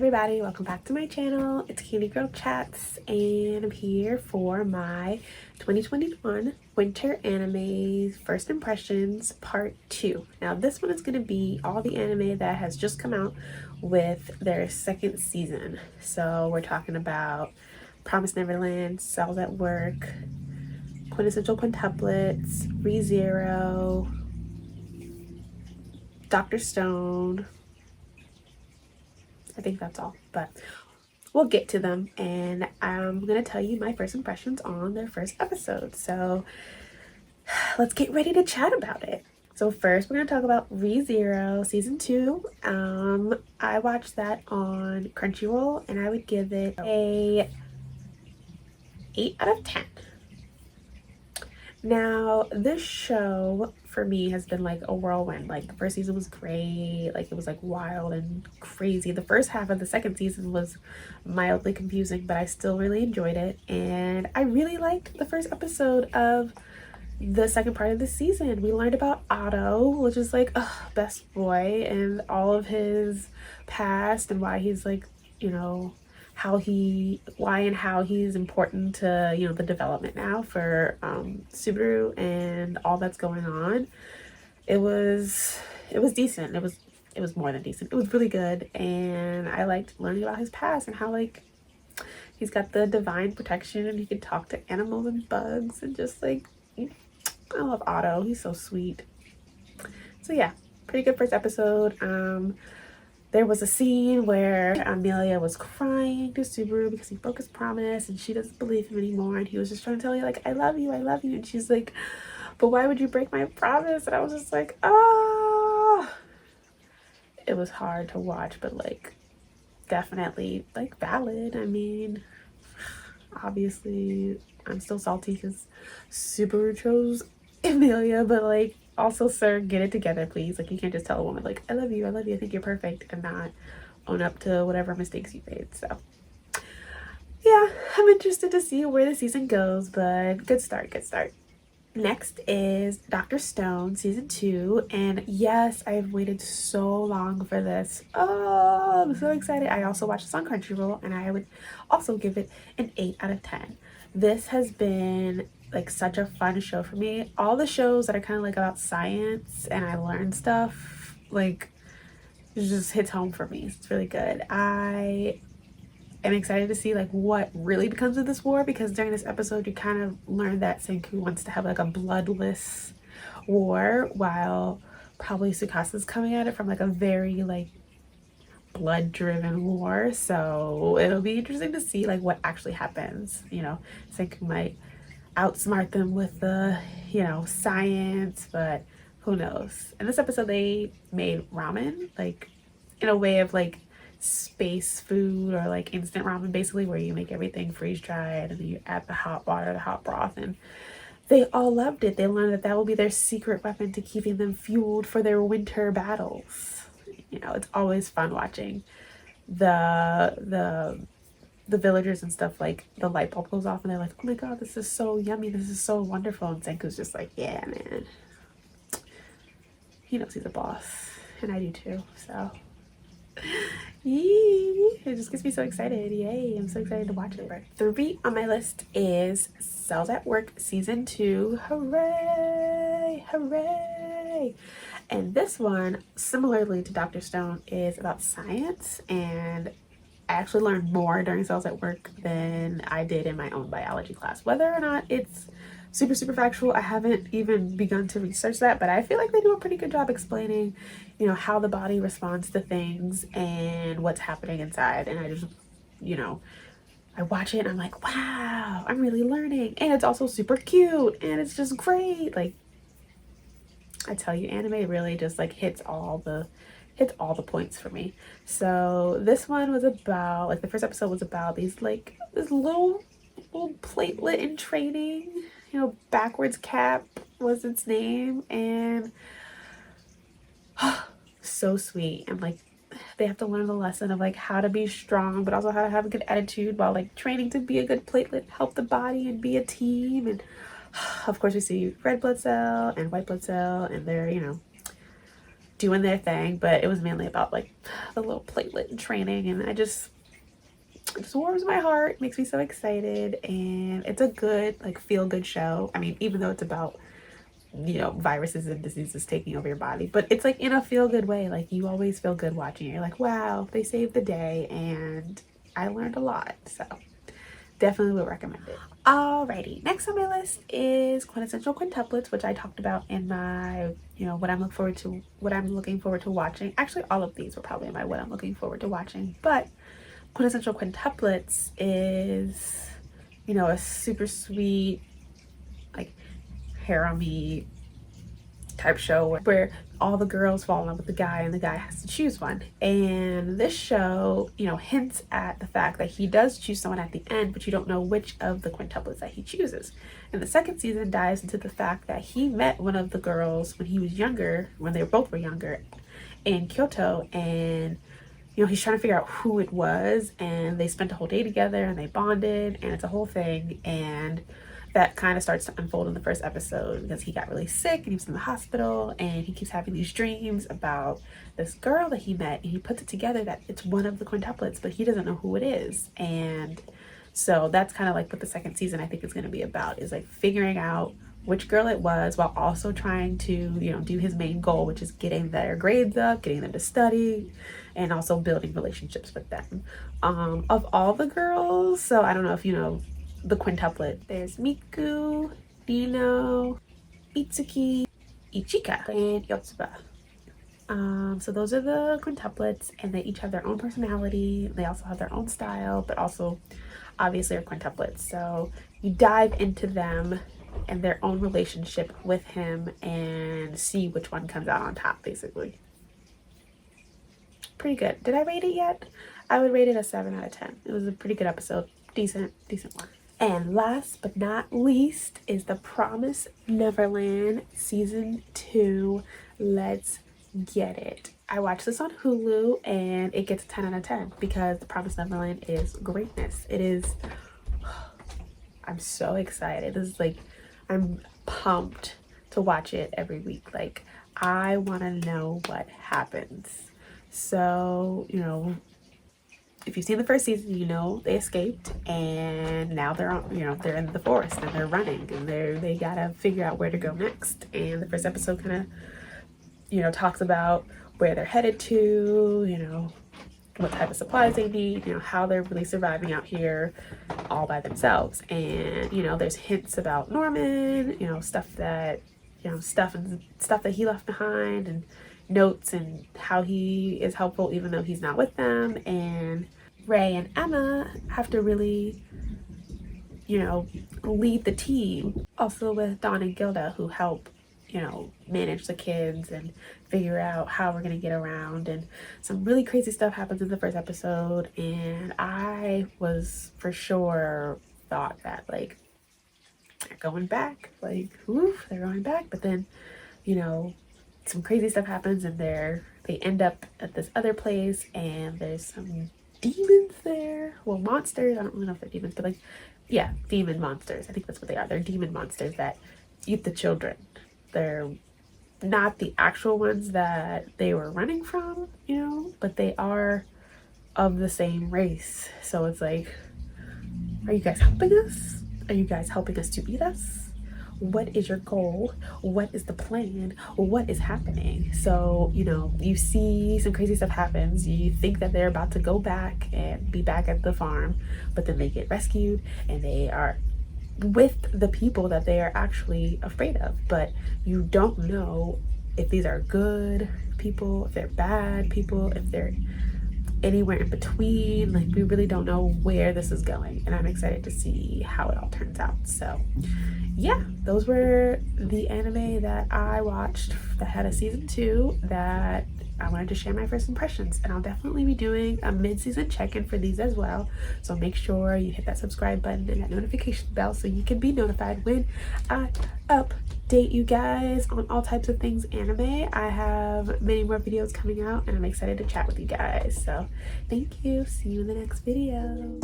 everybody, welcome back to my channel. It's CandigirlChats and I'm here for my 2021 winter anime first impressions part 2. Now this one is going to be all the anime that has just come out with their second season. So we're talking about Promised Neverland, Cellsatwork, Quintessential Quintuplets, ReZero, Dr. Stone. I think that's all, but we'll get to them, and I'm gonna tell you my first impressions on their first episode. So let's get ready to chat about it. So first we're gonna talk about ReZero season 2. I watched that on Crunchyroll and I would give it a 8 out of 10. Now this show for me has been like a whirlwind. Like the first season was great, like it was like wild and crazy. The first half of the second season was mildly confusing, but I still really enjoyed it, and I really liked the first episode of the second part of the season. We learned about Otto, which is like best boy, and all of his past and why he's like, you know, why and how he's important to, you know, the development now for Subaru and all that's going on. It was decent. It was more than decent. It was really good, and I liked learning about his past and how like he's got the divine protection and he can talk to animals and bugs, and just like I love Otto. He's so sweet. So yeah, pretty good first episode. There was a scene where Amelia was crying to Subaru because he broke his promise and she doesn't believe him anymore, and he was just trying to tell you like, I love you, and she's like, but why would you break my promise? And I was just like, ah. It was hard to watch, but like definitely like valid. I mean, obviously I'm still salty because Subaru chose Amelia, but like also, sir, get it together, please. Like, you can't just tell a woman like, I love you, I think you're perfect, and not own up to whatever mistakes you made. So yeah, I'm interested to see where the season goes, but good start. Next is Dr. Stone season 2, and yes, I've waited so long for this. Oh, I'm so excited. I also watched this on Crunchyroll, and I would also give it an 8 out of 10. This has been like such a fun show for me. All the shows that are kind of like about science and I learn stuff, like it just hits home for me. It's really good. I am excited to see like what really becomes of this war, because during this episode you kind of learn that Senku wants to have like a bloodless war, while probably Tsukasa's coming at it from like a very like blood driven war. So it'll be interesting to see like what actually happens. You know, Senku might outsmart them with the, you know, science, but who knows. In this episode they made ramen, like in a way of like space food, or like instant ramen basically, where you make everything freeze dried and then you add the hot water, the hot broth, and they all loved it. They learned that that will be their secret weapon to keeping them fueled for their winter battles. You know, it's always fun watching the villagers and stuff, like the light bulb goes off and they're like, oh my god, this is so yummy, this is so wonderful, and Senku's just like, yeah man, he knows he's a boss, and I do too. So yee, it just gets me so excited. Yay, I'm so excited to watch it. 3 on my list is Cellsatwork season 2. Hooray. And this one, similarly to Dr. Stone, is about science, and I actually learned more during Cellsatwork than I did in my own biology class. Whether or not it's super factual, I haven't even begun to research that, but I feel like they do a pretty good job explaining, you know, how the body responds to things and what's happening inside. And I just, you know, I watch it and I'm like, wow, I'm really learning. And it's also super cute and it's just great. Like, I tell you, anime really just like hits all the points for me. So this one was about, like the first episode was about these like this little platelet in training, you know, backwards cap was its name, and so sweet. And like they have to learn the lesson of like how to be strong but also how to have a good attitude while like training to be a good platelet, help the body and be a team. And of course we see red blood cell and white blood cell, and they're, you know, doing their thing, but it was mainly about like the little platelet training, and it just warms my heart, makes me so excited, and it's a good like feel-good show. I mean, even though it's about, you know, viruses and diseases taking over your body, but it's like in a feel-good way. Like you always feel good watching it. You're like, wow, they saved the day, and I learned a lot. So definitely would recommend it. Alrighty, next on my list is Quintessential Quintuplets, which I talked about in my, you know, what I'm looking forward to watching. Actually, all of these were probably in my what I'm looking forward to watching, but Quintessential Quintuplets is, you know, a super sweet, like, harem-y type show where all the girls fall in love with the guy and the guy has to choose one. And this show, you know, hints at the fact that he does choose someone at the end, but you don't know which of the quintuplets that he chooses. And the second season dives into the fact that he met one of the girls when he was younger, when they both were younger, in Kyoto, and you know, he's trying to figure out who it was, and they spent a whole day together and they bonded, and it's a whole thing. And that kind of starts to unfold in the first episode because he got really sick and he was in the hospital, and he keeps having these dreams about this girl that he met, and he puts it together that it's one of the quintuplets, but he doesn't know who it is. And so that's kind of like what the second season I think is going to be about, is like figuring out which girl it was, while also trying to, you know, do his main goal, which is getting their grades up, getting them to study, and also building relationships with them. Of all the girls, so I don't know if you know the quintuplet, there's Miku, Nino, Itsuki, Ichika, and Yotsuba. So those are the quintuplets, and they each have their own personality. They also have their own style, but also obviously are quintuplets. So you dive into them and their own relationship with him and see which one comes out on top, basically. Pretty good. Did I rate it yet? I would rate it a 7 out of 10. It was a pretty good episode. Decent one. And last but not least is the Promised Neverland season 2. Let's get it. I watched this on Hulu, and it gets a 10 out of 10 because the Promised Neverland is greatness. It is. I'm so excited. This is like, I'm pumped to watch it every week. Like, I want to know what happens. So, you know, if you've seen the first season, you know they escaped, and now they're on, you know, they're in the forest and they're running, and they gotta figure out where to go next. And the first episode kind of, you know, talks about where they're headed to, you know, what type of supplies they need, you know, how they're really surviving out here all by themselves. And, you know, there's hints about Norman, you know, stuff that that he left behind, and notes, and how he is helpful even though he's not with them. And Ray and Emma have to really, you know, lead the team. Also with Dawn and Gilda, who help, you know, manage the kids and figure out how we're gonna get around. And some really crazy stuff happens in the first episode, and I was for sure thought that like they're going back, like oof, they're going back. But then, you know, some crazy stuff happens, and they end up at this other place, and there's some demons there. Well, monsters. I don't really know if they're demons, but like, yeah, demon monsters. I think that's what they are. They're demon monsters that eat the children. They're not the actual ones that they were running from, you know, but they are of the same race. So it's like, are you guys helping us? Are you guys helping us to eat us? What is your goal? What is the plan? What is happening? So, you know, you see some crazy stuff happens. You think that they're about to go back and be back at the farm, but then they get rescued, and they are with the people that they are actually afraid of. But you don't know if these are good people, if they're bad people, if they're anywhere in between. Like, we really don't know where this is going, and I'm excited to see how it all turns out. So yeah, those were the anime that I watched that had a season 2 that I wanted to share my first impressions. And I'll definitely be doing a mid-season check-in for these as well. So make sure you hit that subscribe button and that notification bell so you can be notified when I update you guys on all types of things anime. I have many more videos coming out, and I'm excited to chat with you guys. So thank you. See you in the next video.